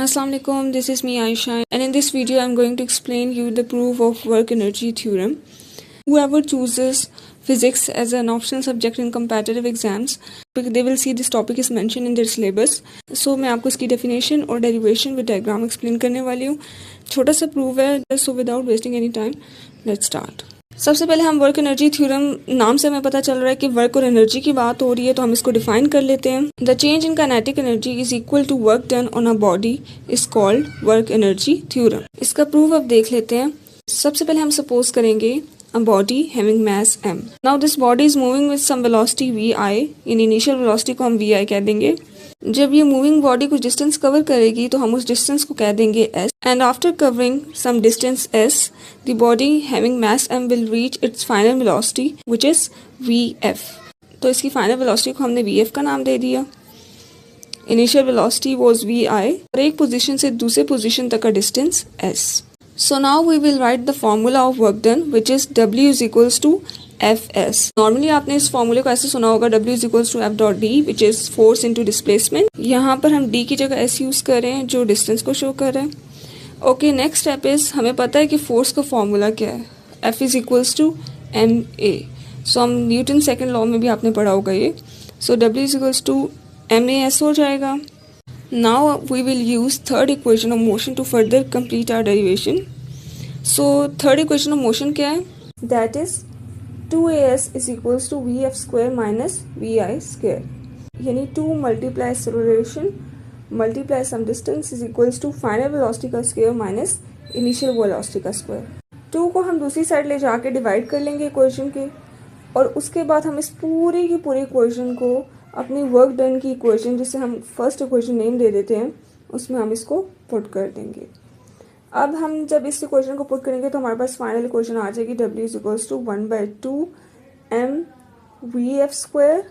Assalamu alaikum, this is me Aisha, and in this video I'm going to explain you the proof of work energy theorem. Whoever chooses physics as an optional subject in competitive exams, they will see this topic is mentioned in their syllabus. So मैं आपको इसकी definition और derivation with diagram explain करने वाली हूँ. छोटा सा proof है, so without wasting any time, let's start. सबसे पहले हम वर्क एनर्जी थ्योरम नाम से हमें पता चल रहा है कि वर्क और एनर्जी की बात हो रही है, तो हम इसको डिफाइन कर लेते हैं. The change in kinetic energy is equal to work done on a body is called work energy theorem. इसका प्रूफ अब देख लेते हैं. सबसे पहले हम सपोज करेंगे a body having mass m. Now this body is moving with some velocity vi. इन इनिशियल वेलोसिटी को हम vi कह देंगे. जब ये मूविंग बॉडी कुछ डिस्टेंस कवर करेगी तो हम उस डिस्टेंस को कह देंगे s. And after covering some distance s, the body having mass m will reach its final velocity which is vf. तो इसकी फाइनल वेलोसिटी को हमने vf का नाम दे दिया. इनिशियल वेलोसिटी वाज vi और एक पोजीशन से दूसरे पोजीशन तक का distance s. So now we will write the formula of work done, which is W is equals to Fs. Normally आपने इस फॉर्मूले को ऐसे सुना होगा, W is equals to F dot D, which is force into displacement. यहाँ पर हम D की जगह S यूज कर रहे हैं जो डिस्टेंस को शो कर रहा है. ओके, नेक्स्ट स्टेप इज हमें पता है कि फोर्स का फॉर्मूला क्या है. F is equals to ma. सो हम न्यूटन सेकेंड लॉ में भी आपने पढ़ा होगा ये. सो W is equals to MAS हो जाएगा. Now we will use third equation of motion to further complete our derivation. So third equation of motion क्या है? That is 2as is equals to vf square minus vi square. यानी 2 multiply acceleration multiply some distance is equals to final velocity का square minus initial velocity का square. 2 को हम दूसरी side ले जाके डिवाइड कर लेंगे इक्वेशन के, और उसके बाद हम इस पूरी की पूरी इक्वेशन को अपनी वर्क डन की इक्वेशन, जिसे हम फर्स्ट इक्वेशन नेम दे देते हैं, उसमें हम इसको पुट कर देंगे. अब हम जब इस इक्वेशन को पुट करेंगे तो हमारे पास फाइनल इक्वेशन आ जाएगी. W is equals to 1/2 m vf square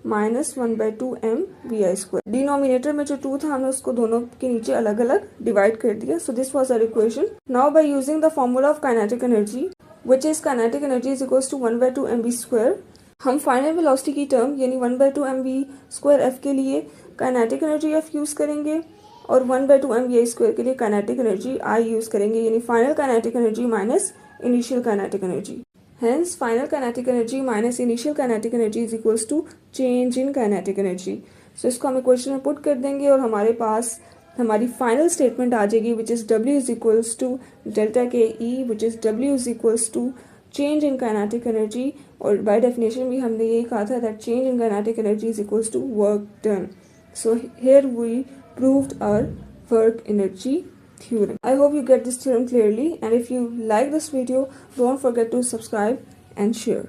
minus 1/2 m vi square. Denominator में जो 2 था हमने उसको दोनों के नीचे अलग अलग डिवाइड कर दिया. So this was our equation. Now by using the formula of kinetic energy which is kinetic energy is equals to 1/2 mv square, हम फाइनल वेलोसिटी की टर्म यानी 1/2 mv स्क्वायर f के लिए काइनेटिक एनर्जी f यूज करेंगे और 1/2 mvi square के लिए kinetic energy I use करेंगे, यानी final kinetic energy minus initial kinetic energy. Hence final kinetic energy minus initial kinetic energy is equals to change in kinetic energy. So इसको हम equation में put कर देंगे और हमारे पास हमारी फाइनल स्टेटमेंट आ जाएगी which is W is equals to delta K E which is W is equals to change in kinetic energy. और बाय डेफिनेशन भी हमने यही कहा था that change in kinetic energy is equals to work done. So here we proved our work energy theorem. I hope you get this theorem clearly, and if you like this video, don't forget to subscribe and share.